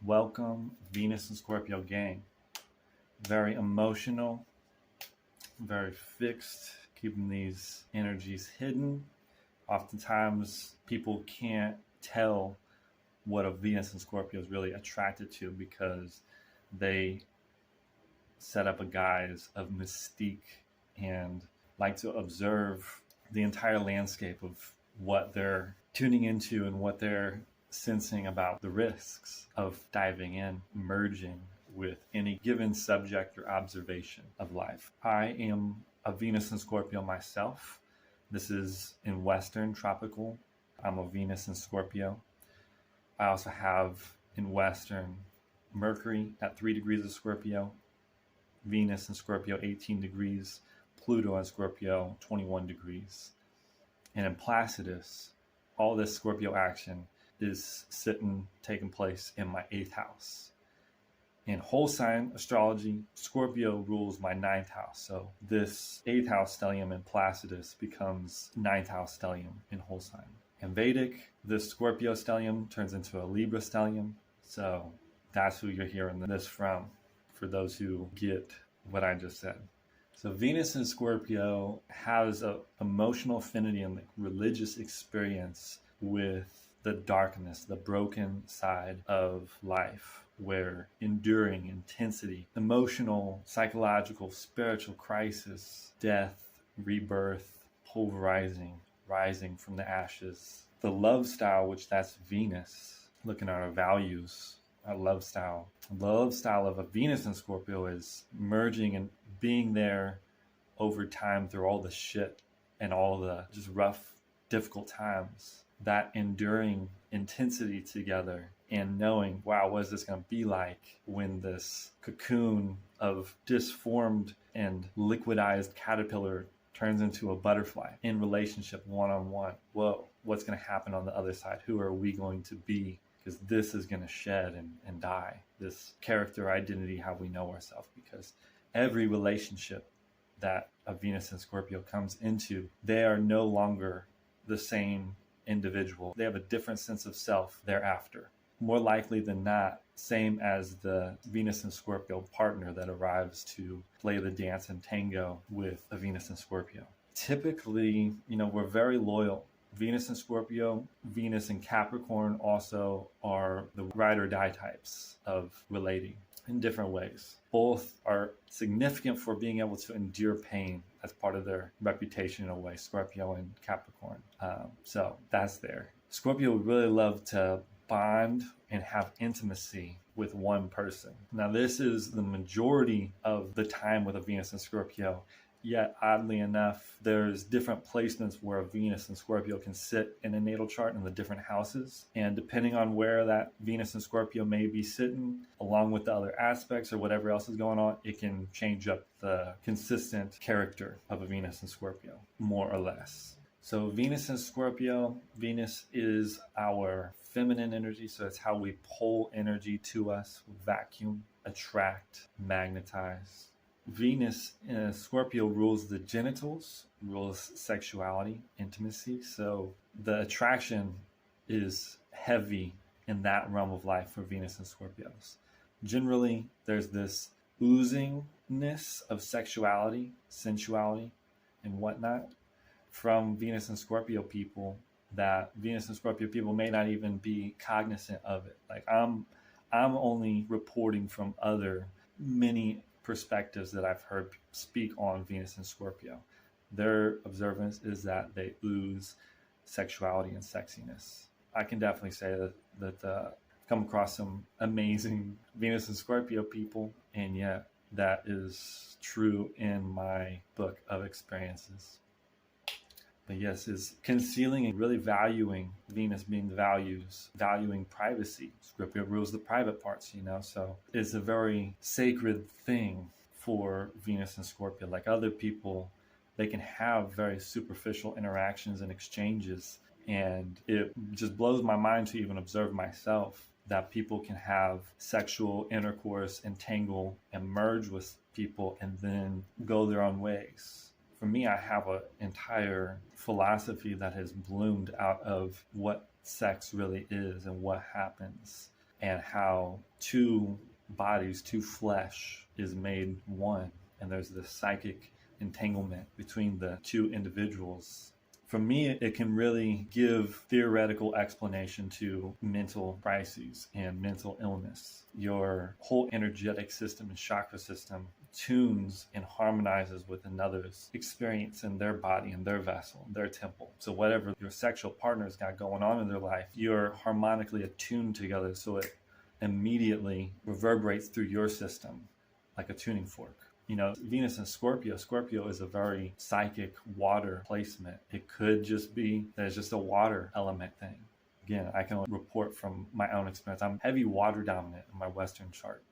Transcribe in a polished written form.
Welcome, Venus and Scorpio gang. Very emotional, very fixed, keeping these energies hidden. Oftentimes, people can't tell what a Venus and Scorpio is really attracted to because they set up a guise of mystique and like to observe the entire landscape of what they're tuning into and what they're sensing about the risks of diving in, merging with any given subject or observation of life. I am a Venus and Scorpio myself. This is in Western tropical. I'm a Venus and Scorpio. I also have in Western Mercury at 3 degrees of Scorpio, Venus and Scorpio 18 degrees, Pluto and Scorpio 21 degrees. And in Placidus, all this Scorpio action is taking place in my 8th house. In whole sign astrology, Scorpio rules my 9th house. So this 8th house stellium in Placidus becomes 9th house stellium in whole sign. In Vedic, this Scorpio stellium turns into a Libra stellium. So that's who you're hearing this from, for those who get what I just said. So Venus in Scorpio has an emotional affinity and religious experience with the darkness, the broken side of life, where enduring intensity, emotional, psychological, spiritual crisis, death, rebirth, pulverizing, rising from the ashes. The love style, which that's Venus, looking at our values, our love style. The love style of a Venus in Scorpio is merging and being there over time through all the shit and all the just rough, difficult times. That enduring intensity together and knowing, wow, what is this going to be like when this cocoon of disformed and liquidized caterpillar turns into a butterfly in relationship one-on-one. Whoa, what's going to happen on the other side? Who are we going to be? Because this is going to shed and die. This character identity, how we know ourselves. Because every relationship that a Venus and Scorpio comes into, they are no longer the same individual. They have a different sense of self thereafter. More likely than not, same as the Venus and Scorpio partner that arrives to play the dance and tango with a Venus and Scorpio. Typically, we're very loyal. Venus and Scorpio, Venus and Capricorn also are the ride or die types of relating in different ways. Both are significant for being able to endure pain as part of their reputation in a way, Scorpio and Capricorn. So that's there. Scorpio would really love to bond and have intimacy with one person. Now, this is the majority of the time with a Venus and Scorpio. Yet, oddly enough, there's different placements where a Venus and Scorpio can sit in a natal chart in the different houses. And depending on where that Venus and Scorpio may be sitting, along with the other aspects or whatever else is going on, it can change up the consistent character of a Venus and Scorpio, more or less. So Venus and Scorpio, Venus is our feminine energy. So it's how we pull energy to us, vacuum, attract, magnetize. Venus in Scorpio rules the genitals, rules sexuality, intimacy. So the attraction is heavy in that realm of life for Venus and Scorpios. Generally, there's this oozingness of sexuality, sensuality, and whatnot from Venus and Scorpio people that Venus and Scorpio people may not even be cognizant of it. Like I'm only reporting from many perspectives that I've heard speak on Venus and Scorpio. Their observance is that they ooze sexuality and sexiness. I can definitely say that I've come across some amazing Venus and Scorpio people, and yet that is true in my book of experiences. But yes, is concealing and really valuing, Venus being the values, valuing privacy. Scorpio rules the private parts, so it's a very sacred thing for Venus and Scorpio. Like other people, they can have very superficial interactions and exchanges. And it just blows my mind to even observe myself that people can have sexual intercourse, entangle, and merge with people and then go their own ways. For me, I have an entire philosophy that has bloomed out of what sex really is and what happens and how two bodies, two flesh is made one. And there's this psychic entanglement between the two individuals. For me, it can really give theoretical explanation to mental crises and mental illness. Your whole energetic system and chakra system tunes and harmonizes with another's experience in their body and their vessel, their temple. So whatever your sexual partner's got going on in their life, you're harmonically attuned together, so it immediately reverberates through your system like a tuning fork. You know, Venus and Scorpio. Scorpio is a very psychic water placement. It could just be that it's just a water element thing. Again, I can report from my own experience. I'm heavy water dominant in my Western chart.